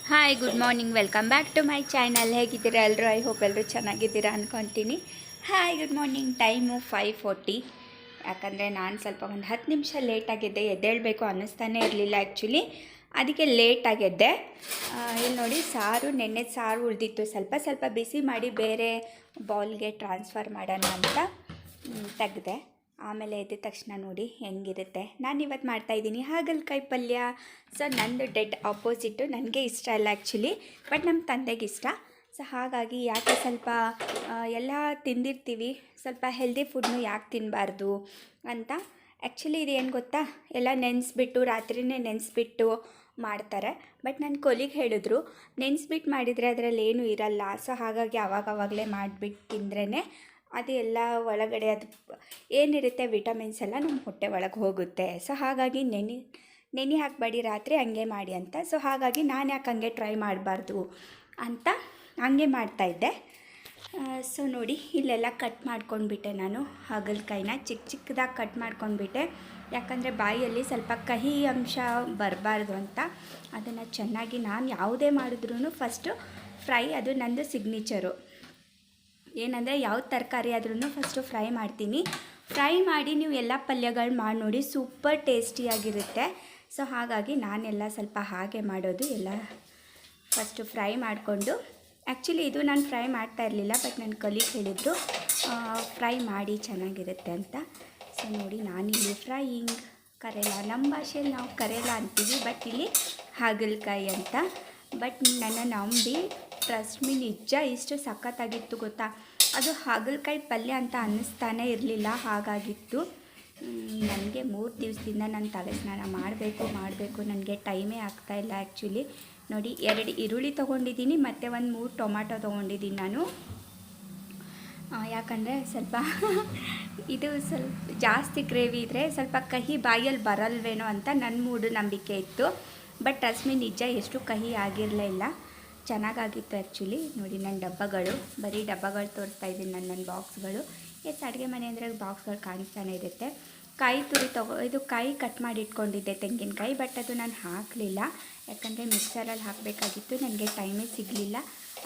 Hi good morning welcome back to my channel. ಹೇಗಿದ್ದೀರಾ ಎಲ್ಲರೂ? I hope ಎಲ್ಲರೂ ಚೆನ್ನಾಗಿದ್ದೀರಾ ಅಂದ್ಕೊತೀನಿ. Hi good morning. ಟೈಮು 5:40. ಯಾಕಂದರೆ ನಾನು ಸ್ವಲ್ಪ ಒಂದು 10 ನಿಮಿಷ ಲೇಟಾಗಿದ್ದೆ. ಎದ್ದೇಳಬೇಕು ಅನ್ನಿಸ್ತಾನೆ ಇರಲಿಲ್ಲ ಆ್ಯಕ್ಚುಲಿ, ಅದಕ್ಕೆ ಲೇಟಾಗಿದ್ದೆ. ಇಲ್ಲಿ ನೋಡಿ, ನೆನ್ನೆ ಸಾರು ಉಳಿದಿತ್ತು. ಸ್ವಲ್ಪ ಬಿಸಿ ಮಾಡಿ ಬೇರೆ ಬೌಲ್ಗೆ ಟ್ರಾನ್ಸ್ಫರ್ ಮಾಡೋಣ ಅಂತ ತೆಗೆದೆ. ಆಮೇಲೆ ಎದ್ದ ತಕ್ಷಣ ನೋಡಿ ಹೆಂಗಿರುತ್ತೆ. ನಾನು ಇವತ್ತು ಮಾಡ್ತಾಯಿದ್ದೀನಿ ಹಾಗಲಕಾಯಿ ಪಲ್ಯ. ಸೊ ನಂದು ಡೆಡ್ ಆಪೋಸಿಟ್ಟು. ನನಗೆ ಇಷ್ಟ ಇಲ್ಲ ಆ್ಯಕ್ಚುಲಿ, ಬಟ್ ನಮ್ಮ ತಂದೆಗೆ ಇಷ್ಟ. ಸೊ ಹಾಗಾಗಿ ಯಾಕೆ ಸ್ವಲ್ಪ ಎಲ್ಲ ತಿಂದಿರ್ತೀವಿ, ಸ್ವಲ್ಪ ಹೆಲ್ದಿ ಫುಡ್ನು ಯಾಕೆ ತಿನ್ನಬಾರ್ದು ಅಂತ. ಆ್ಯಕ್ಚುಲಿ ಇದು ಏನು ಗೊತ್ತಾ, ಎಲ್ಲ ನೆನೆಸ್ಬಿಟ್ಟು ರಾತ್ರಿಯೇ ನೆನೆಸ್ಬಿಟ್ಟು ಮಾಡ್ತಾರೆ. ಬಟ್ ನನ್ನ ಕೊಲಿಗೆ ಹೇಳಿದ್ರು, ನೆನೆಸ್ಬಿಟ್ಟು ಮಾಡಿದರೆ ಅದರಲ್ಲಿ ಏನೂ ಇರಲ್ಲ. ಸೊ ಹಾಗಾಗಿ ಆವಾಗಲೇ ಮಾಡಿಬಿಟ್ಟು ತಿಂದ್ರೇ ಅದು ಎಲ್ಲ ಒಳಗಡೆ ಅದು ಏನಿರುತ್ತೆ ವಿಟಮಿನ್ಸ್ ಎಲ್ಲ ನಮ್ಮ ಹೊಟ್ಟೆ ಒಳಗೆ ಹೋಗುತ್ತೆ. ಸೊ ಹಾಗಾಗಿ ನೆನೆ ಹಾಕಬೇಡಿ, ರಾತ್ರಿ ಹಂಗೆ ಮಾಡಿ ಅಂತ. ಸೊ ಹಾಗಾಗಿ ನಾನು ಯಾಕೆ ಹಂಗೆ ಟ್ರೈ ಮಾಡಬಾರ್ದು ಅಂತ ಹಂಗೆ ಮಾಡ್ತಾಯಿದ್ದೆ. ಸೊ ನೋಡಿ, ಇಲ್ಲೆಲ್ಲ ಕಟ್ ಮಾಡ್ಕೊಂಡ್ಬಿಟ್ಟೆ. ನಾನು ಹಾಗಲಕಾಯಿನ ಚಿಕ್ಕದಾಗಿ ಕಟ್ ಮಾಡ್ಕೊಂಡ್ಬಿಟ್ಟೆ. ಯಾಕಂದರೆ ಬಾಯಲ್ಲಿ ಸ್ವಲ್ಪ ಕಹಿ ಅಂಶ ಬರಬಾರ್ದು ಅಂತ ಅದನ್ನು ಚೆನ್ನಾಗಿ ನಾನು ಯಾವುದೇ ಮಾಡಿದ್ರೂ ಫಸ್ಟು ಫ್ರೈ, ಅದು ನಂದು ಸಿಗ್ನೇಚರು. ಏನಂದರೆ ಯಾವ ತರಕಾರಿ ಆದ್ರೂ ಫಸ್ಟು ಫ್ರೈ ಮಾಡ್ತೀನಿ. ಫ್ರೈ ಮಾಡಿ ನೀವು ಎಲ್ಲ ಪಲ್ಯಗಳು ಮಾಡಿ ನೋಡಿ, ಸೂಪರ್ ಟೇಸ್ಟಿಯಾಗಿರುತ್ತೆ. ಸೊ ಹಾಗಾಗಿ ನಾನೆಲ್ಲ ಸ್ವಲ್ಪ ಹಾಗೆ ಮಾಡೋದು. ಎಲ್ಲ ಫಸ್ಟು ಫ್ರೈ ಮಾಡಿಕೊಂಡು, ಆ್ಯಕ್ಚುಲಿ ಇದು ನಾನು ಫ್ರೈ ಮಾಡ್ತಾ ಇರಲಿಲ್ಲ, ಬಟ್ ನನ್ನ ಕಲೀಗ್ ಹೇಳಿದರು ಫ್ರೈ ಮಾಡಿ ಚೆನ್ನಾಗಿರುತ್ತೆ ಅಂತ. ಸೊ ನೋಡಿ, ನಾನಿಲ್ಲಿ ಫ್ರೈಯಿಂಗ್ ಕರೇಲ, ನಮ್ಮ ಭಾಷೆಯಲ್ಲಿ ನಾವು ಕರೇಲ ಅಂತೀವಿ, ಬಟ್ ಇಲ್ಲಿ ಹಾಗಲಕಾಯಿ ಅಂತ. ಬಟ್ ನನ್ನ ನಂಬಿ ಟ್ರಸ್ಟ್ ಮೀ, ನಿಜ ಇಷ್ಟು ಸಖತ್ತಾಗಿತ್ತು ಗೊತ್ತಾ. ಅದು ಹಾಗಲಕಾಯಿ ಪಲ್ಯ ಅಂತ ಅನ್ನಿಸ್ತಾನೆ ಇರಲಿಲ್ಲ, ಹಾಗಾಗಿತ್ತು. ನನಗೆ 3 ದಿವಸದಿಂದ ನಾನು ತಲೆ ಸ್ನಾನ ಮಾಡಬೇಕು ನನಗೆ ಟೈಮೇ ಆಗ್ತಾಯಿಲ್ಲ ಆ್ಯಕ್ಚುಲಿ. ನೋಡಿ, 2 ಈರುಳ್ಳಿ ತೊಗೊಂಡಿದ್ದೀನಿ ಮತ್ತು ಒಂದು 3 ಟೊಮಾಟೊ ತೊಗೊಂಡಿದ್ದೀನಿ ನಾನು. ಯಾಕಂದರೆ ಸ್ವಲ್ಪ ಇದು ಸ್ವಲ್ಪ ಜಾಸ್ತಿ ಗ್ರೇವಿ ಇದ್ದರೆ ಸ್ವಲ್ಪ ಕಹಿ ಬಾಯಲ್ಲಿ ಬರಲ್ವೇನೋ ಅಂತ ನನ್ನ ಮೂಢನಂಬಿಕೆ ಇತ್ತು. ಬಟ್ ಟ್ರಸ್ಟ್ ನಿಜ ಎಷ್ಟು ಕಹಿ ಆಗಿರಲಿಲ್ಲ, ಚೆನ್ನಾಗಾಗಿತ್ತು ಆ್ಯಕ್ಚುಲಿ. ನೋಡಿ, ನನ್ನ ಡಬ್ಬಗಳು, ಬರೀ ಡಬ್ಬಗಳು ತೋರಿಸ್ತಾ ಇದ್ದೀನಿ, ನನ್ನ ಬಾಕ್ಸ್ಗಳು. ಅಡುಗೆ ಮನೆ ಅಂದರೆ ಬಾಕ್ಸ್ಗಳು ಕಾಣಿಸ್ತಾನೆ ಇರುತ್ತೆ. ಕಾಯಿ ತುರಿ ಇದು ಕಾಯಿ ಕಟ್ ಮಾಡಿ ಇಟ್ಕೊಂಡಿದ್ದೆ, ತೆಂಗಿನಕಾಯಿ. ಬಟ್ ಅದು ನಾನು ಹಾಕಲಿಲ್ಲ, ಯಾಕಂದರೆ ಮಿಕ್ಸರಲ್ಲಿ ಹಾಕಬೇಕಾಗಿತ್ತು, ನನಗೆ ಟೈಮೇ ಸಿಗಲಿಲ್ಲ.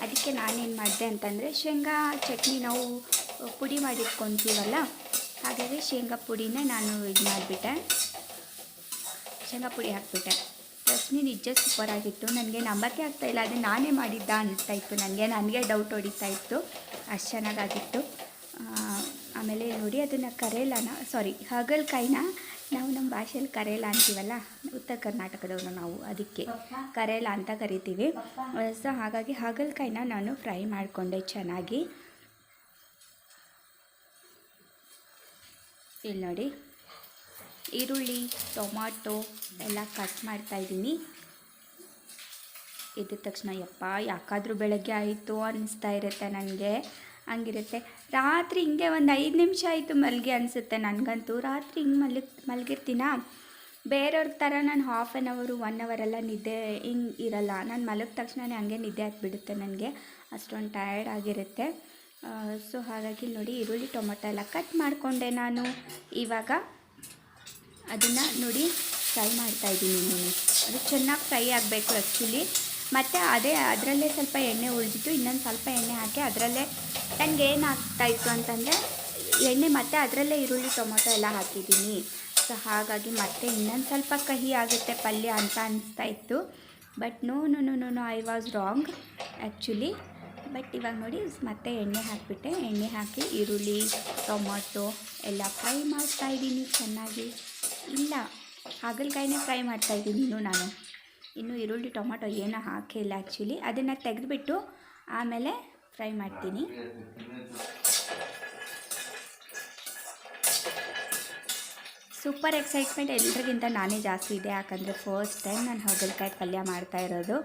ಅದಕ್ಕೆ ನಾನೇನು ಮಾಡಿದೆ ಅಂತಂದರೆ, ಶೇಂಗಾ ಚಟ್ನಿ ನಾವು ಪುಡಿ ಮಾಡಿಟ್ಕೊತೀವಲ್ಲ, ಹಾಗಾಗಿ ಶೇಂಗಾ ಪುಡಿನೇ ನಾನು ಇದು ಮಾಡಿಬಿಟ್ಟೆ, ಶೇಂಗಾ ಪುಡಿ ಹಾಕಿಬಿಟ್ಟೆ. ರಶ್ಮಿ ನಿಜ ಸೂಪರಾಗಿತ್ತು. ನನಗೆ ನಂಬಕ್ಕೆ ಆಗ್ತಾಯಿಲ್ಲ, ಅದು ನಾನೇ ಮಾಡಿದ್ದ ಅನ್ನಿಸ್ತಾ ಇತ್ತು ನನಗೆ ಡೌಟ್ ಹೊಡಿತಾ ಇತ್ತು, ಅಷ್ಟು ಚೆನ್ನಾಗಾಗಿತ್ತು. ಆಮೇಲೆ ನೋಡಿ, ಅದನ್ನು ಹಾಗಲಕಾಯಿನ ನಾವು ನಮ್ಮ ಭಾಷೆಯಲ್ಲಿ ಕರೇಲ ಅಂತೀವಲ್ಲ, ಉತ್ತರ ಕರ್ನಾಟಕದವರು ನಾವು, ಅದಕ್ಕೆ ಕರೇಲ ಅಂತ ಕರಿತೀವಿ. ಸೊ ಹಾಗಾಗಿ ಹಾಗಲಕಾಯಿನ ನಾನು ಫ್ರೈ ಮಾಡಿಕೊಂಡೆ ಚೆನ್ನಾಗಿ. ಇಲ್ಲಿ ನೋಡಿ, ಈರುಳ್ಳಿ, ಟೊಮಾಟೊ ಎಲ್ಲ ಕಟ್ ಮಾಡ್ತಾಯಿದ್ದೀನಿ. ಎದ್ದ ತಕ್ಷಣ ಯಾಕಾದರೂ ಬೆಳಗ್ಗೆ ಆಯಿತು ಅನ್ನಿಸ್ತಾ ಇರುತ್ತೆ ನನಗೆ, ಹಂಗಿರುತ್ತೆ. ರಾತ್ರಿ ಹಿಂಗೆ ಒಂದು 5 ನಿಮಿಷ ಆಯಿತು ಮಲಗಿ ಅನಿಸುತ್ತೆ ನನಗಂತೂ. ರಾತ್ರಿ ಹಿಂಗೆ ಮಲಗಿರ್ತೀನ, ಬೇರೆಯವ್ರ ಥರ ನಾನು 1/2 ಅವರ್ 1 ಅವರ್ ಎಲ್ಲ ನಿದ್ದೆ ಹಿಂಗೆ ಇರಲ್ಲ. ನಾನು ಮಲಗಿದ ತಕ್ಷಣ ಹಂಗೆ ನಿದ್ದೆ ಹತ್ಬಿಡುತ್ತೆ ನನಗೆ, ಅಷ್ಟೊಂದು ಟಯರ್ಡ್ ಆಗಿರುತ್ತೆ. ಸೊ ಹಾಗಾಗಿ ನೋಡಿ, ಈರುಳ್ಳಿ ಟೊಮೊಟೊ ಎಲ್ಲ ಕಟ್ ಮಾಡಿಕೊಂಡೆ ನಾನು. ಇವಾಗ ಅದನ್ನು ನೋಡಿ ಫ್ರೈ ಮಾಡ್ತಾಯಿದ್ದೀನಿ ನಾನು. ಅದು ಚೆನ್ನಾಗಿ ಫ್ರೈ ಆಗಬೇಕು ಆ್ಯಕ್ಚುಲಿ. ಮತ್ತು ಅದರಲ್ಲೇ ಸ್ವಲ್ಪ ಎಣ್ಣೆ ಉಳಿದಿತ್ತು, ಇನ್ನೊಂದು ಸ್ವಲ್ಪ ಎಣ್ಣೆ ಹಾಕಿ ಅದರಲ್ಲೇ ನನಗೆ ಏನು ಆಗ್ತಾಯಿತ್ತು ಅಂತಂದರೆ, ಎಣ್ಣೆ ಮತ್ತು ಅದರಲ್ಲೇ ಈರುಳ್ಳಿ ಟೊಮೊಟೊ ಎಲ್ಲ ಹಾಕಿದ್ದೀನಿ. ಸೊ ಹಾಗಾಗಿ ಮತ್ತೆ ಇನ್ನೊಂದು ಸ್ವಲ್ಪ ಕಹಿ ಆಗುತ್ತೆ ಪಲ್ಯ ಅಂತ ಅನಿಸ್ತಾ ಇತ್ತು. But no, I was wrong actually. But ಇವಾಗ ನೋಡಿ, ಮತ್ತೆ ಎಣ್ಣೆ ಹಾಕಿಬಿಟ್ಟೆ. ಎಣ್ಣೆ ಹಾಕಿ ಈರುಳ್ಳಿ ಟೊಮೊಟೊ ಎಲ್ಲ ಫ್ರೈ ಮಾಡ್ತಾಯಿದ್ದೀನಿ ಚೆನ್ನಾಗಿ. ಇಲ್ಲ, ಹಾಗಲಕಾಯಿನೇ ಫ್ರೈ ಮಾಡ್ತಾಯಿದ್ದೀನಿ ನಾನು. ಇನ್ನೂ ಈರುಳ್ಳಿ ಟೊಮೊಟೊ ಏನೂ ಹಾಕಿಲ್ಲ ಆ್ಯಕ್ಚುಲಿ. ಅದನ್ನು ತೆಗೆದುಬಿಟ್ಟು ಆಮೇಲೆ ಫ್ರೈ ಮಾಡ್ತೀನಿ. ಸೂಪರ್ ಎಕ್ಸೈಟ್ಮೆಂಟ್ ಎಲ್ರಿಗಿಂತ ನಾನೇ ಜಾಸ್ತಿ ಇದೆ, ಯಾಕಂದರೆ ಫಸ್ಟ್ ಟೈಮ್ ನಾನು ಹಾಗಲಕಾಯಿ ಪಲ್ಯ ಮಾಡ್ತಾಯಿರೋದು.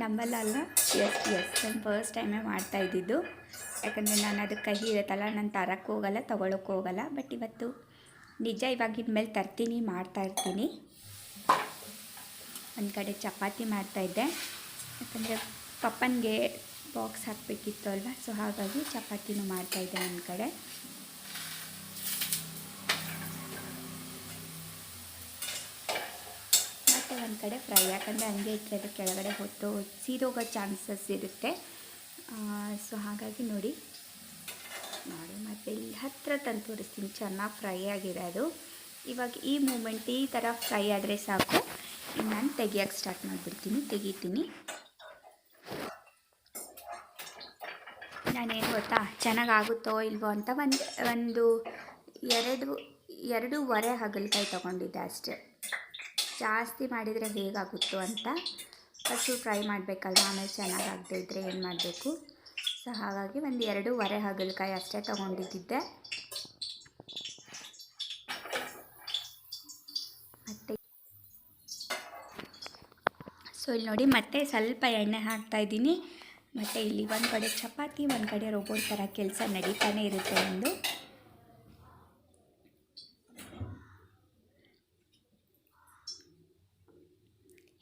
ನಂಬಲ್ಲ, ಎಸ್ ನಾನು ಫಸ್ಟ್ ಟೈಮೇ ಮಾಡ್ತಾಯಿದ್ದಿದ್ದು. ಯಾಕಂದರೆ ನಾನು ಅದಕ್ಕೆ ಕಹಿ ಇರುತ್ತಲ್ಲ, ನಾನು ತರಕ್ಕೆ ಹೋಗಲ್ಲ, ತೊಗೊಳಕ್ಕೆ ಹೋಗಲ್ಲ. ಬಟ್ ಇವತ್ತು ನಿಜ, ಇವಾಗಿನ ಮೇಲೆ ತರ್ತೀನಿ, ಮಾಡ್ತಾಯಿರ್ತೀನಿ. ಒಂದು ಕಡೆ ಚಪಾತಿ ಮಾಡ್ತಾಯಿದ್ದೆ, ಯಾಕಂದರೆ ಪಪ್ಪನಿಗೆ ಬಾಕ್ಸ್ ಹಾಕಬೇಕಿತ್ತು ಅಲ್ವಾ. ಸೊ ಹಾಗಾಗಿ ಚಪಾತಿನೂ ಮಾಡ್ತಾಯಿದ್ದೆ ಒಂದು ಕಡೆ. ಮತ್ತು ಒಂದು ಕಡೆ ಫ್ರೈ, ಯಾಕಂದರೆ ಹಂಗೆ ಇಟ್ಟರೆ ಅದು ಕೆಳಗಡೆ ಹೊತ್ತು ಸೀದೋಗೋ ಚಾನ್ಸಸ್ ಇರುತ್ತೆ. ಸೊ ಹಾಗಾಗಿ ನೋಡಿ ಮತ್ತು ಇಲ್ಲಿ ಹತ್ತಿರ ತಂದು ತೋರಿಸ್ತೀನಿ, ಚೆನ್ನಾಗಿ ಫ್ರೈ ಆಗಿದೆ ಅದು. ಇವಾಗ ಈ ಮೂಮೆಂಟ್ ಈ ಥರ ಫ್ರೈ ಆದರೆ ಸಾಕು, ನಾನು ತೆಗಿಯೋಕ್ಕೆ ಸ್ಟಾರ್ಟ್ ಮಾಡಿಬಿಡ್ತೀನಿ, ತೆಗಿತೀನಿ. ನಾನೇನು ಗೊತ್ತಾ, ಚೆನ್ನಾಗಾಗುತ್ತೋ ಇಲ್ವೋ ಅಂತ ಒಂದು ಎರಡೂವರೆ ಹಾಗಲಕಾಯಿ ತೊಗೊಂಡಿದ್ದೆ ಅಷ್ಟೇ. ಜಾಸ್ತಿ ಮಾಡಿದರೆ ಹೇಗಾಗುತ್ತೋ ಅಂತ ಫಸ್ಟು ಫ್ರೈ ಮಾಡಬೇಕಲ್ವ, ಆಮೇಲೆ ಚೆನ್ನಾಗಾಗದೇ ಇದ್ದರೆ ಏನು ಮಾಡಬೇಕು. ಸೊ ಹಾಗಾಗಿ ಒಂದು 2.5 ಹಾಗಲಕಾಯಿ ಅಷ್ಟೇ ತೊಗೊಂಡಿದ್ದೆ. ಮತ್ತು ಸೊ ಇಲ್ಲಿ ನೋಡಿ ಮತ್ತೆ ಸ್ವಲ್ಪ ಎಣ್ಣೆ ಹಾಕ್ತಾಯಿದ್ದೀನಿ. ಮತ್ತು ಇಲ್ಲಿ ಒಂದು ಕಡೆ ಚಪಾತಿ, ಒಂದು ಕಡೆ ರೋಬೋಟ್ ಥರ ಕೆಲಸ ನಡೀತಾನೆ ಇರುತ್ತೆ. ಒಂದು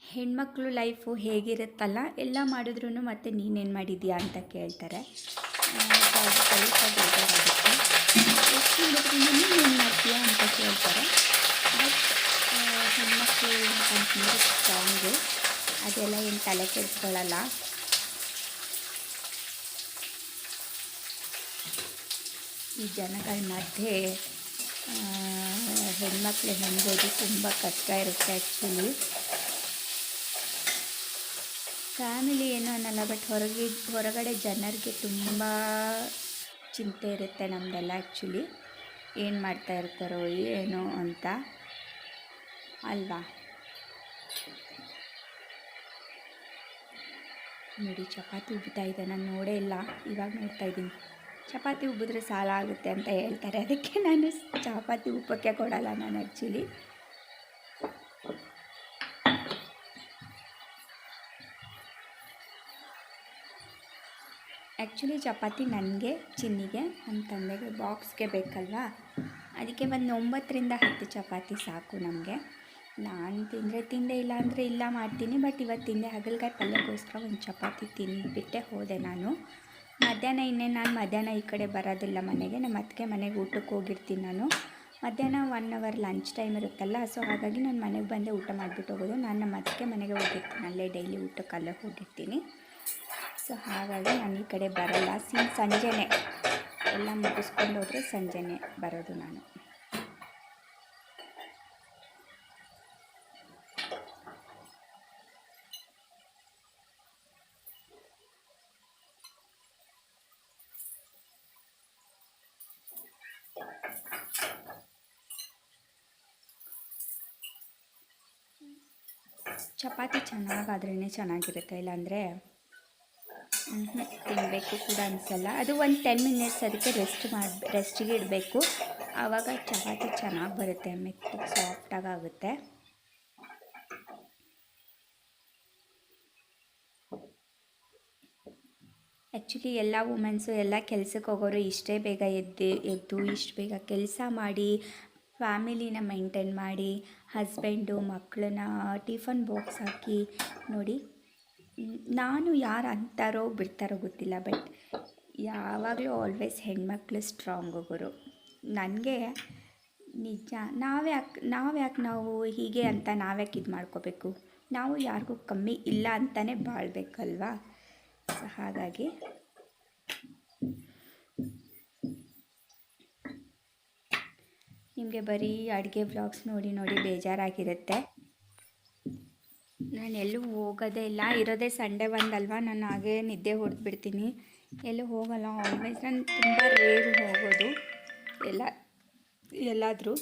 ಹೆಣ್ಮಕ್ಳು ಲೈಫು ಹೇಗಿರುತ್ತಲ್ಲ, ಎಲ್ಲ ಮಾಡಿದ್ರೂ ಮತ್ತು ನೀನೇನು ಮಾಡಿದ್ಯಾ ಅಂತ ಕೇಳ್ತಾರೆ. ಸೊ ಅದು ಸ್ವಲ್ಪ ಬೇಜಾರಾಗುತ್ತೆ. ಎಷ್ಟು ಮಾಡಿದ್ರೂ ನೀನೇನು ಮಾಡ್ತೀಯಾ ಅಂತ ಕೇಳ್ತಾರೆ. ಬಟ್ ಹೆಣ್ಮಕ್ಳು ಅಂತಂದರೆ ಸ್ಟ್ರಾಂಗು, ಅದೆಲ್ಲ ಏನು ತಲೆ ಕೆಡಿಸ್ಕೊಳ್ಳಲ್ಲ. ಈ ಜನಗಳ ಮಧ್ಯೆ ಹೆಣ್ಮಕ್ಳು ಹೊಂದೋದು ತುಂಬ ಕಷ್ಟ ಇರುತ್ತೆ ಆ್ಯಕ್ಚುಲಿ. ಫ್ಯಾಮಿಲಿ ಏನೂ ಅನ್ನಲ್ಲ, ಬಟ್ ಹೊರಗಡೆ ಜನರಿಗೆ ತುಂಬ ಚಿಂತೆ ಇರುತ್ತೆ ನಮ್ಮದೆಲ್ಲ ಆ್ಯಕ್ಚುಲಿ. ಏನು ಮಾಡ್ತಾ ಇರ್ತಾರೋ ಏನೋ ಅಂತ ಅಲ್ವಾ. ನೋಡಿ ಚಪಾತಿ ಉಬ್ಬಿತಾ ಇದೆ, ನಾನು ನೋಡೇ ಇಲ್ಲ, ಇವಾಗ ನೋಡ್ತಾಯಿದ್ದೀನಿ. ಚಪಾತಿ ಉಬ್ಬಿದ್ರೆ ಸಾಲ ಆಗುತ್ತೆ ಅಂತ ಹೇಳ್ತಾರೆ, ಅದಕ್ಕೆ ನಾನು ಚಪಾತಿ ಉಪ್ಪಕ್ಕೆ ಕೊಡಲ್ಲ ನಾನು ಆ್ಯಕ್ಚುಲಿ. ಚಪಾತಿ ನನಗೆ, ಚಿನ್ನಿಗೆ, ನಮ್ಮ ತಂದೆಗೆ ಬಾಕ್ಸ್ಗೆ ಬೇಕಲ್ವಾ, ಅದಕ್ಕೆ ಒಂದು 9ರಿಂದ 10 ಚಪಾತಿ ಸಾಕು ನಮಗೆ. ನಾನು ತಿಂದೆ, ಇಲ್ಲ ಅಂದರೆ ಇಲ್ಲ ಮಾಡ್ತೀನಿ. ಬಟ್ ಇವತ್ತು ತಿಂದೆ, ಹಾಗಲಕಾಯಿ ಪಲ್ಯಕ್ಕೋಸ್ಕರ ಒಂದು ಚಪಾತಿ ತಿಂದುಬಿಟ್ಟೆ ಹೋದೆ ನಾನು. ಮಧ್ಯಾಹ್ನ ಈ ಕಡೆ ಬರೋದಿಲ್ಲ ಮನೆಗೆ, ನಮ್ಮ ಅತ್ತಿಗೆ ಮನೆಗೆ ಊಟಕ್ಕೆ ಹೋಗಿರ್ತೀನಿ ನಾನು. ಮಧ್ಯಾಹ್ನ 1 ಅವರ್ ಲಂಚ್ ಟೈಮ್ ಇರುತ್ತಲ್ಲ, ಸೊ ಹಾಗಾಗಿ ನಾನು ಮನೆಗೆ ಬಂದೆ ಊಟ ಮಾಡಿಬಿಟ್ಟು ಹೋಗೋದು. ನಾನು ನಮ್ಮ ಅತ್ತಿಗೆ ಮನೆಗೆ ಹೋಗಿರ್ತೀನಿ, ಅಲ್ಲೇ ಡೈಲಿ ಊಟಕ್ಕೆ ಅಲ್ಲೇ ಹೋಗಿರ್ತೀನಿ. ಸೊ ಹಾಗಾಗಿ ನಾನು ಈ ಕಡೆ ಬರಲ್ಲ. ಸಂಜೆನೇ ಎಲ್ಲ ಮುಗಿಸ್ಕೊಂಡು ಹೋದರೆ ಸಂಜೆನೇ ಬರೋದು ನಾನು. ಚಪಾತಿ ಚೆನ್ನಾಗಾದ್ರೇ ಚೆನ್ನಾಗಿರುತ್ತೆ, ಇಲ್ಲಾಂದರೆ ತಿನ್ನಬೇಕು ಕೂಡ ಅನಿಸಲ್ಲ. ಅದು ಒಂದು 10 ಮಿನಿಟ್ಸ್ ಅದಕ್ಕೆ ರೆಸ್ಟಿಗೆ ಇಡಬೇಕು, ಆವಾಗ ಚಪಾತಿ ಚೆನ್ನಾಗಿ ಬರುತ್ತೆ, ಮೆತ್ತಗೆ ಸಾಫ್ಟಾಗಿ ಆಗುತ್ತೆ. ಆ್ಯಕ್ಚುಲಿ ಎಲ್ಲ ವುಮೆನ್ಸು, ಎಲ್ಲ ಕೆಲಸಕ್ಕೆ ಹೋಗೋರು ಇಷ್ಟೇ ಬೇಗ ಎದ್ದು ಇಷ್ಟು ಬೇಗ ಕೆಲಸ ಮಾಡಿ, ಫ್ಯಾಮಿಲಿನ ಮೇಂಟೈನ್ ಮಾಡಿ, ಹಸ್ಬೆಂಡು ಮಕ್ಕಳನ್ನ ಟಿಫನ್ ಬಾಕ್ಸ್ ಹಾಕಿ ನೋಡಿ. ನಾನು ಯಾರು ಅಂತಾರೋ ಬಿಡ್ತಾರೋ ಗೊತ್ತಿಲ್ಲ, ಬಟ್ ಯಾವಾಗಲೂ ಆಲ್ವೇಸ್ ಹೆಣ್ಮಕ್ಳು ಸ್ಟ್ರಾಂಗ್ ಗುರು. ನನಗೆ ನಿಜ, ನಾವ್ಯಾಕೆ ನಾವು ಹೀಗೆ ಅಂತ ನಾವ್ಯಾಕೆ ಇದು ಮಾಡ್ಕೋಬೇಕು, ನಾವು ಯಾರಿಗೂ ಕಮ್ಮಿ ಇಲ್ಲ ಅಂತಲೇ ಬಾಳ್ಬೇಕಲ್ವಾ. ಸೊ ಹಾಗಾಗಿ ನಿಮಗೆ ಬರೀ ಅಡುಗೆ ವ್ಲಾಗ್ಸ್ ನೋಡಿ ಬೇಜಾರಾಗಿರುತ್ತೆ. ನಾನು ಎಲ್ಲೂ ಹೋಗೋದೇ ಇಲ್ಲ, ಇರೋದೇ ಸಂಡೇ ಒಂದಲ್ವಾ, ನಾನು ಹಾಗೆ ನಿದ್ದೆ ಹೊಡೆದ್ಬಿಡ್ತೀನಿ, ಎಲ್ಲೂ ಹೋಗಲ್ಲ. ಆಲ್ವೇಸ್ ನಾನು ತುಂಬ ರೇರು ಹೋಗೋದು ಎಲ್ಲಾದರೂ.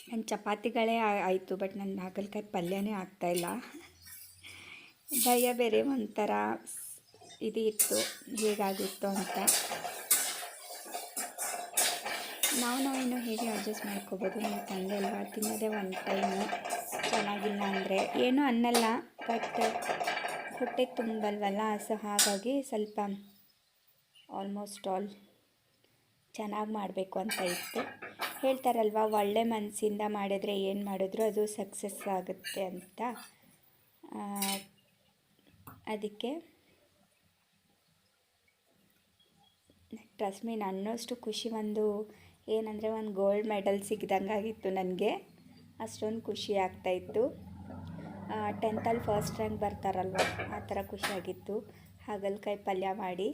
ನನ್ನ ಚಪಾತಿಗಳೇ ಆಯಿತು, ಬಟ್ ನನ್ನ ಹಾಗಲಕಾಯಿ ಪಲ್ಯನೇ ಆಗ್ತಾಯಿಲ್ಲ. ಭಯ ಬೇರೆ ಒಂಥರ ಇದು ಇತ್ತು, ಹೇಗಾಗುತ್ತೋ ಅಂತ. ನಾವು ಹೇಗೆ ಅಡ್ಜಸ್ಟ್ ಮಾಡ್ಕೋಬೋದು, ನಮ್ಮ ತಂದೆ ಅಲ್ವಾ, ತಿನ್ನೋದೇ ಒಂದು ಟೈಮು, ಚೆನ್ನಾಗಿಲ್ಲ ಅಂದರೆ ಏನೂ ಅನ್ನಲ್ಲ, ಬಟ್ ಹೊಟ್ಟೆ ತುಂಬಲ್ವಲ್ಲ. ಸೊ ಹಾಗಾಗಿ ಸ್ವಲ್ಪ ಆಲ್ಮೋಸ್ಟ್ ಆಲ್ ಚೆನ್ನಾಗಿ ಮಾಡಬೇಕು ಅಂತ ಇತ್ತು. ಹೇಳ್ತಾರಲ್ವ, ಒಳ್ಳೆ ಮನಸ್ಸಿಂದ ಮಾಡಿದ್ರೆ ಏನು ಮಾಡಿದ್ರು ಅದು ಸಕ್ಸಸ್ ಆಗುತ್ತೆ ಅಂತ. ಅದಕ್ಕೆ ಟ್ರಸ್ಟ್ ಮೀ, ನನ್ನಷ್ಟು ಖುಷಿ ಒಂದು ಏನಂದರೆ ಒಂದು ಗೋಲ್ಡ್ ಮೆಡಲ್ ಸಿಗ್ದಂಗಾಗಿತ್ತು ನನಗೆ. ಅಷ್ಟೊಂದು ಖುಷಿ ಆಗ್ತಾಯಿತ್ತು. 10th ಫಸ್ಟ್ ರ್ಯಾಂಕ್ ಬರ್ತಾರಲ್ವ, ಆ ಥರ ಖುಷಿಯಾಗಿತ್ತು. ಹಾಗಲಕಾಯಿ ಪಲ್ಯ ಮಾಡಿ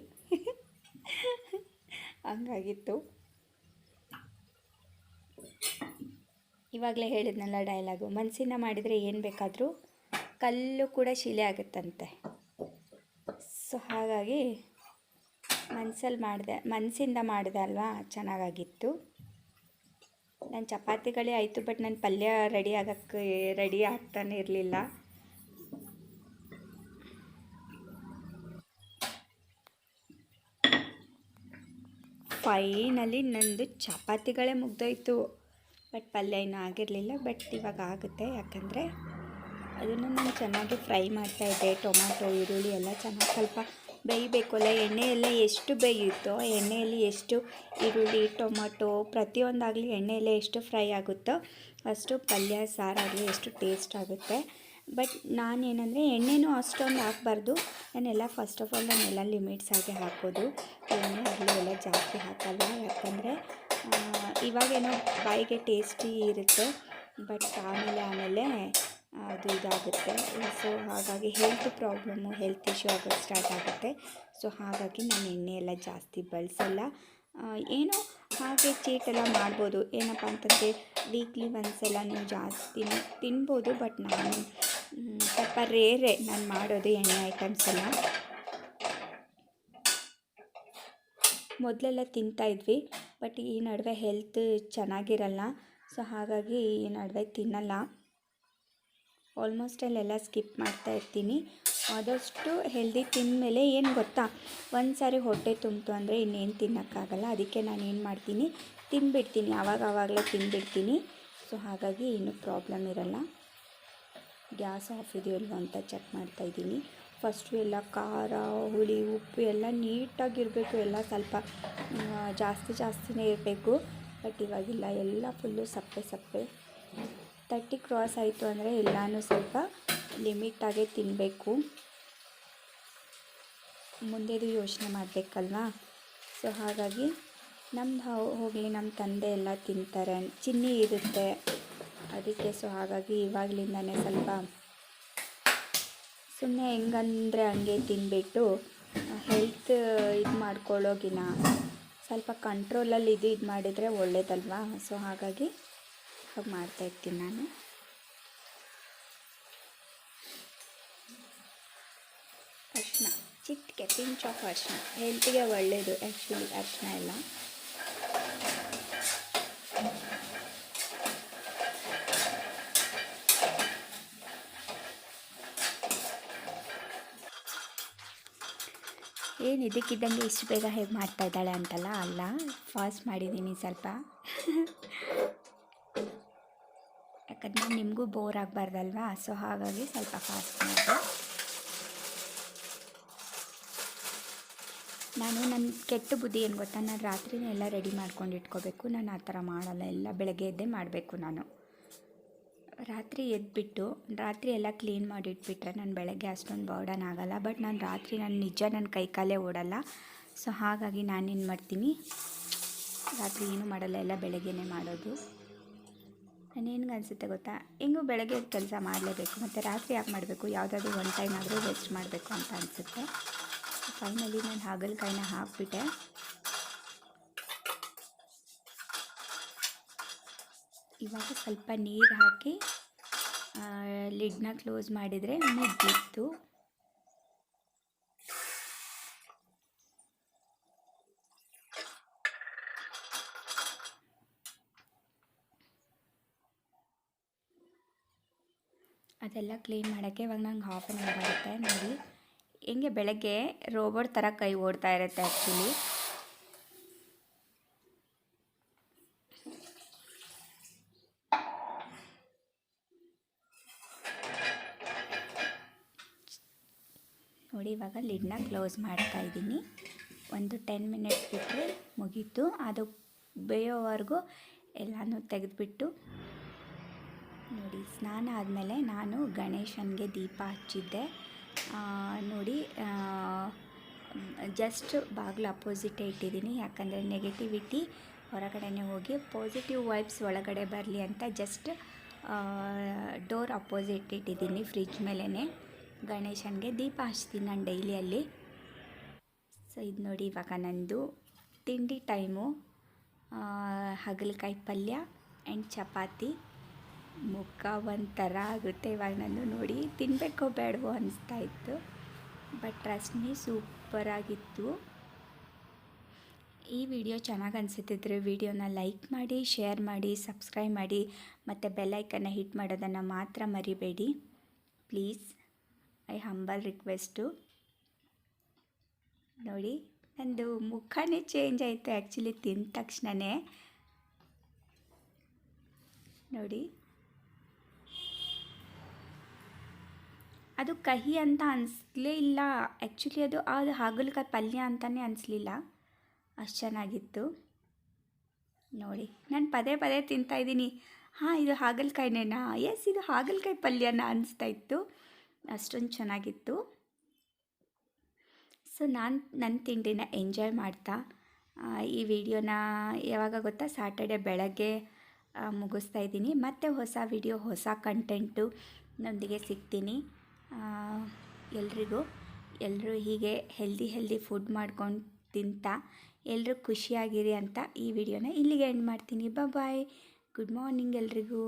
ಹಂಗಾಗಿತ್ತು. ಇವಾಗಲೇ ಹೇಳಿದ್ನಲ್ಲ ಡೈಲಾಗು, ಮನಸ್ಸಿಂದ ಮಾಡಿದರೆ ಏನು ಬೇಕಾದರೂ ಕಲ್ಲು ಕೂಡ ಶಿಲೆ ಆಗುತ್ತಂತೆ. ಸೊ ಹಾಗಾಗಿ ಮನಸ್ಸಿಂದ ಮಾಡಿದೆ ಅಲ್ವಾ, ಚೆನ್ನಾಗಾಗಿತ್ತು. ನನ್ನ ಚಪಾತಿಗಳೇ ಆಯಿತು, ಬಟ್ ನನ್ನ ಪಲ್ಯ ರೆಡಿ ಆಗ್ತಾನೆ ಇರಲಿಲ್ಲ. ಫೈನಲಿ ನಂದು ಚಪಾತಿಗಳೇ ಮುಗ್ದೋಯ್ತು, ಬಟ್ ಪಲ್ಯ ಇನ್ನೂ ಆಗಿರಲಿಲ್ಲ. ಬಟ್ ಇವಾಗ ಆಗುತ್ತೆ, ಯಾಕಂದರೆ ಅದನ್ನು ನಾನು ಚೆನ್ನಾಗಿ ಫ್ರೈ ಮಾಡ್ತಾಯಿದ್ದೆ. ಟೊಮ್ಯಾಟೊ ಈರುಳ್ಳಿ ಎಲ್ಲ ಚೆನ್ನಾಗಿ ಸ್ವಲ್ಪ ಬೇಯಬೇಕಲ್ಲ. ಎಣ್ಣೆಯಲ್ಲೇ ಎಷ್ಟು ಬೇಯುತ್ತೋ, ಎಣ್ಣೆಯಲ್ಲಿ ಎಷ್ಟು ಈರುಳ್ಳಿ ಟೊಮ್ಯಾಟೊ ಪ್ರತಿಯೊಂದಾಗಲಿ ಎಣ್ಣೆಯಲ್ಲೇ ಎಷ್ಟು ಫ್ರೈ ಆಗುತ್ತೋ ಅಷ್ಟು ಪಲ್ಯ ಸಾರಾಗಲಿ ಎಷ್ಟು ಟೇಸ್ಟ್ ಆಗುತ್ತೆ. ಬಟ್ ನಾನೇನಂದರೆ ಎಣ್ಣೆನೂ ಅಷ್ಟೊಂದು ಹಾಕಬಾರ್ದು. ನಾನೆಲ್ಲ ಫಸ್ಟ್ ಆಫ್ ಆಲ್ ನಾನೆಲ್ಲ ಲಿಮಿಟ್ಸ್ ಆಗಿ ಹಾಕೋದು. ಎಣ್ಣೆ ಆಗಲಿ ಎಲ್ಲ ಜಾಸ್ತಿ ಹಾಕಲ್ಲ, ಯಾಕಂದರೆ ಇವಾಗೇನೋ ಬಾಯಿಗೆ ಟೇಸ್ಟಿ ಇರುತ್ತೆ, ಬಟ್ ಆಮೇಲೆ ಅದು ಇದಾಗುತ್ತೆ. ಸೊ ಹಾಗಾಗಿ ಹೆಲ್ತ್ ಇಶ್ಯೂ ಆಗೋದು ಸ್ಟಾರ್ಟ್ ಆಗುತ್ತೆ. ಸೊ ಹಾಗಾಗಿ ನಾನು ಎಣ್ಣೆ ಎಲ್ಲ ಜಾಸ್ತಿ ಬಳಸಲ್ಲ. ಏನೋ ಹಾಗೆ ಚೀಟೆಲ್ಲ ಮಾಡ್ಬೋದು. ಏನಪ್ಪ ಅಂತಂದರೆ ವೀಕ್ಲಿ ಒಂದ್ಸಲ ನೀವು ಜಾಸ್ತಿ ತಿನ್ಬೋದು, ಬಟ್ ನಾನು ಸ್ವಲ್ಪ ರೇರೆ ನಾನು ಮಾಡೋದು ಎಣ್ಣೆ ಐಟಮ್ಸ್ ಎಲ್ಲ. ಮೊದಲೆಲ್ಲ ತಿಂತಾಯಿದ್ವಿ, ಬಟ್ ಈ ನಡುವೆ ಹೆಲ್ತ್ ಚೆನ್ನಾಗಿರಲ್ಲ. ಸೊ ಹಾಗಾಗಿ ಈ ನಡುವೆ ತಿನ್ನಲ್ಲ. ಆಲ್ಮೋಸ್ಟ್ ಅಲ್ಲೆಲ್ಲ ಸ್ಕಿಪ್ ಮಾಡ್ತಾಯಿರ್ತೀನಿ. ಆದಷ್ಟು ಹೆಲ್ದಿ ತಿಂದಮೇಲೆ ಏನು ಗೊತ್ತಾ, ಒಂದು ಸಾರಿ ಹೊಟ್ಟೆ ತುಂಬಿತು ಅಂದರೆ ಇನ್ನೇನು ತಿನ್ನೋಕ್ಕಾಗಲ್ಲ. ಅದಕ್ಕೆ ನಾನು ಏನು ಮಾಡ್ತೀನಿ, ತಿಂದುಬಿಡ್ತೀನಿ, ಆವಾಗಲೇ ತಿಂದುಬಿಡ್ತೀನಿ. ಸೊ ಹಾಗಾಗಿ ಏನೂ ಪ್ರಾಬ್ಲಮ್ ಇರಲ್ಲ. ಗ್ಯಾಸ್ ಆಫ್ ಇದೆಯೋ ಇಲ್ವೋ ಅಂತ ಚೆಕ್ ಮಾಡ್ತಾಯಿದ್ದೀನಿ. ಫಸ್ಟು ಎಲ್ಲ ಖಾರ ಹುಳಿ ಉಪ್ಪು ಎಲ್ಲ ನೀಟಾಗಿರಬೇಕು, ಎಲ್ಲ ಸ್ವಲ್ಪ ಜಾಸ್ತಿನೇ ಇರಬೇಕು. ಬಟ್ ಇವಾಗಿಲ್ಲ, ಎಲ್ಲ ಫುಲ್ಲು ಸಪ್ಪೆ. 30 ಕ್ರಾಸ್ ಆಯಿತು ಅಂದರೆ ಎಲ್ಲನೂ ಸ್ವಲ್ಪ ಲಿಮಿಟಾಗೇ ತಿನ್ನಬೇಕು. ಮುಂದೆದು ಯೋಚನೆ ಮಾಡಬೇಕಲ್ವಾ. ಸೊ ಹಾಗಾಗಿ ನಮ್ಮದು ಹೋಗಲಿ, ನಮ್ಮ ತಂದೆ ಎಲ್ಲ ತಿಂತಾರೆ, ಚಿನ್ನಿ ಇರುತ್ತೆ ಅದಕ್ಕೆ. ಸೊ ಹಾಗಾಗಿ ಇವಾಗಲಿಂದನೇ ಸ್ವಲ್ಪ ಸುಮ್ಮನೆ ಹೆಂಗಂದರೆ ಹಂಗೆ ತಿನ್ಬಿಟ್ಟು ಹೆಲ್ತ್ ಇದು ಮಾಡ್ಕೊಳ್ಳೋಗಿನ ಸ್ವಲ್ಪ ಕಂಟ್ರೋಲಲ್ಲಿ ಇದು ಮಾಡಿದರೆ ಒಳ್ಳೇದಲ್ವಾ. ಸೊ ಹಾಗಾಗಿ ಹಾಗೆ ಮಾಡ್ತಾಯಿರ್ತೀನಿ ನಾನು. ಅರಿಶಿನ ಚಿಟಿಕೆ, ಪಿಂಚ್ ಆಫ್ ಅರಿಶಿನ ಹೆಲ್ತಿಗೆ ಒಳ್ಳೆಯದು. ಆ್ಯಕ್ಚುಲಿ ಅರಿಶಿನ ಎಲ್ಲ ಏನು ಇದಕ್ಕಿದ್ದಂಗೆ ಇಷ್ಟು ಬೇಗ ಹೇಗೆ ಮಾಡ್ತಾಯಿದ್ದಾಳೆ ಅಂತಲ್ಲ, ಅಲ್ಲ ಫಾಸ್ಟ್ ಮಾಡಿದ್ದೀನಿ ಸ್ವಲ್ಪ. ಯಾಕಂದರೆ ನಿಮಗೂ ಬೋರ್ ಆಗಬಾರ್ದಲ್ವಾ. ಸೊ ಹಾಗಾಗಿ ಸ್ವಲ್ಪ ಫಾಸ್ಟ್ ಮಾಡಿದೆ. ನನ್ನ ಕೆಟ್ಟ ಬುದ್ಧಿ ಏನು ಗೊತ್ತಾ, ನಾನು ರಾತ್ರಿನೇ ಎಲ್ಲ ರೆಡಿ ಮಾಡ್ಕೊಂಡು ಇಟ್ಕೋಬೇಕು. ನಾನು ಆ ಥರ ಮಾಡಲ್ಲ, ಎಲ್ಲ ಬೆಳಗ್ಗೆ ಎದ್ದೇ ಮಾಡಬೇಕು. ನಾನು ರಾತ್ರಿ ರಾತ್ರಿ ಎಲ್ಲ ಕ್ಲೀನ್ ಮಾಡಿ ಇಟ್ಬಿಟ್ರೆ ನಾನು ಬೆಳಗ್ಗೆ ಅಷ್ಟೊಂದು ಬರ್ಡನ್ ಆಗೋಲ್ಲ. ಬಟ್ ನಾನು ರಾತ್ರಿ ನನ್ನ ಕೈ ಕಾಲೇ ಓಡಲ್ಲ. ಸೊ ಹಾಗಾಗಿ ನಾನೇನು ಮಾಡ್ತೀನಿ, ರಾತ್ರಿ ಏನೂ ಮಾಡಲ್ಲ, ಎಲ್ಲ ಬೆಳಗ್ಗೆನೇ ಮಾಡೋದು. ನಾನೇನು ಅನಿಸುತ್ತೆ ಗೊತ್ತಾ, ಹೆಂಗೂ ಬೆಳಗ್ಗೆ ಕೆಲಸ ಮಾಡಲೇಬೇಕು, ಮತ್ತು ರಾತ್ರಿ ಯಾಕೆ ಮಾಡಬೇಕು, ಯಾವುದಾದ್ರೂ ಒನ್ ಟೈಮ್ ಆದರೂ ರೆಸ್ಟ್ ಮಾಡಬೇಕು ಅಂತ ಅನಿಸುತ್ತೆ. ಫೈನಲಿ ನಾನು ಹಾಗಲಕಾಯಿನ ಹಾಕಿಬಿಟ್ಟೆ. ಇವಾಗ ಸ್ವಲ್ಪ ನೀರು ಹಾಕಿ ಲಿಡ್ನ ಕ್ಲೋಸ್ ಮಾಡಿದರೆ ಮುಗಿದಿತ್ತು. ಅದೆಲ್ಲ ಕ್ಲೀನ್ ಮಾಡೋಕ್ಕೆ ಇವಾಗ ನಂಗೆ ಹಾಫ್ ಆನ್ ಅವರ್ ಆಗುತ್ತೆ. ನೋಡಿ ಹೆಂಗೆ ಬೆಳಗ್ಗೆ ರೋಬೋಟ್ ಥರ ಕೈ ಓಡ್ತಾ ಇರುತ್ತೆ ಆ್ಯಕ್ಚುಲಿ. ನೋಡಿ ಇವಾಗ ಲಿಡ್ನ ಕ್ಲೋಸ್ ಮಾಡ್ತಾ ಇದ್ದೀನಿ. ಒಂದು 10 ಮಿನಿಟ್ಸ್ ಬಿಟ್ಟರೆ ಮುಗೀತು. ಅದು ಬೇಯೋವರೆಗೂ ಎಲ್ಲನೂ ತೆಗೆದುಬಿಟ್ಟು, ನೋಡಿ ಸ್ನಾನ ಆದಮೇಲೆ ನಾನು ಗಣೇಶನಿಗೆ ದೀಪ ಹಚ್ಚಿದ್ದೆ. ನೋಡಿ ಜಸ್ಟ್ ಬಾಗಿಲು ಅಪೋಸಿಟೇ ಇಟ್ಟಿದ್ದೀನಿ, ಯಾಕಂದರೆ ನೆಗೆಟಿವಿಟಿ ಹೊರಗಡೆನೇ ಹೋಗಿ ಪಾಸಿಟಿವ್ ವೈಬ್ಸ್ ಒಳಗಡೆ ಬರಲಿ ಅಂತ ಜಸ್ಟ್ ಡೋರ್ ಅಪೋಸಿಟ್ ಇಟ್ಟಿದ್ದೀನಿ ಫ್ರಿಜ್ ಮೇಲೇ. ಗಣೇಶನಿಗೆ ದೀಪ ಹಚ್ತೀನಿ ನಾನು ಡೈಲಿ ಅಲ್ಲಿ. ಸೊ ಇದು ನೋಡಿ ಇವಾಗ ನಂದು ತಿಂಡಿ ಟೈಮು. ಹಾಗಲಕಾಯಿ ಪಲ್ಯ ಆ್ಯಂಡ್ ಚಪಾತಿ. ಮುಖ ಒಂಥರ ಆಗುತ್ತೆ ಇವಾಗ ನಾನು ನೋಡಿ, ತಿನ್ನಬೇಕೋ ಬೇಡವೋ ಅನಿಸ್ತಾ ಇತ್ತು. ಬಟ್ ಟ್ರಸ್ಟ್ ಮೀ ಸೂಪರಾಗಿತ್ತು. ಈ ವಿಡಿಯೋ ಚೆನ್ನಾಗಿ ಅನಿಸುತ್ತಿದ್ದರೆ ವಿಡಿಯೋನ ಲೈಕ್ ಮಾಡಿ, ಶೇರ್ ಮಾಡಿ, ಸಬ್ಸ್ಕ್ರೈಬ್ ಮಾಡಿ ಮತ್ತು ಬೆಲ್ಲೈಕನ್ನ ಹಿಟ್ ಮಾಡೋದನ್ನು ಮಾತ್ರ ಮರಿಬೇಡಿ ಪ್ಲೀಸ್. I humble request. ನೋಡಿ ನಂದು ಮುಖನೇ ಚೇಂಜ್ ಆಯಿತು ಆ್ಯಕ್ಚುಲಿ ತಿಂದ ತಕ್ಷಣವೇ. ನೋಡಿ ಅದು ಕಹಿ ಅಂತ ಅನಿಸ್ಲೇ ಇಲ್ಲ ಆ್ಯಕ್ಚುಲಿ. ಅದು ಹಾಗಲಕಾಯಿ ಪಲ್ಯ ಅಂತಲೇ ಅನಿಸ್ಲಿಲ್ಲ, ಅಷ್ಟು ಚೆನ್ನಾಗಿತ್ತು. ನೋಡಿ ನಾನು ಪದೇ ಪದೇ ತಿಂತಾಯಿದ್ದೀನಿ. ಹಾಂ ಇದು ಹಾಗಲಕಾಯಿನೇನಾ, ಎಸ್ ಇದು ಹಾಗಲಕಾಯಿ ಪಲ್ಯನ ಅನಿಸ್ತಾ ಇತ್ತು, ಅಷ್ಟೊಂದು ಚೆನ್ನಾಗಿತ್ತು. ಸೊ ನಾನು ನನ್ನ ತಿಂಡಿನ ಎಂಜಾಯ್ ಮಾಡ್ತಾ ಈ ವಿಡಿಯೋನ ಯಾವಾಗ ಗೊತ್ತಾ, ಸ್ಯಾಟರ್ಡೆ ಬೆಳಗ್ಗೆ ಮುಗಿಸ್ತಾ ಇದ್ದೀನಿ. ಮತ್ತು ಹೊಸ ವಿಡಿಯೋ ಹೊಸ ಕಂಟೆಂಟು ನೊಂದಿಗೆ ಸಿಗ್ತೀನಿ. ಎಲ್ಲರೂ ಹೀಗೆ ಹೆಲ್ದಿ ಫುಡ್ ಮಾಡ್ಕೊಂಡು ತಿಂತಾ ಎಲ್ಲರೂ ಖುಷಿಯಾಗಿರಿ ಅಂತ ಈ ವಿಡಿಯೋನ ಇಲ್ಲಿಗೆ ಎಂಡ್ ಮಾಡ್ತೀನಿ. ಬಾಯ್, ಗುಡ್ ಮಾರ್ನಿಂಗ್ ಎಲ್ರಿಗೂ.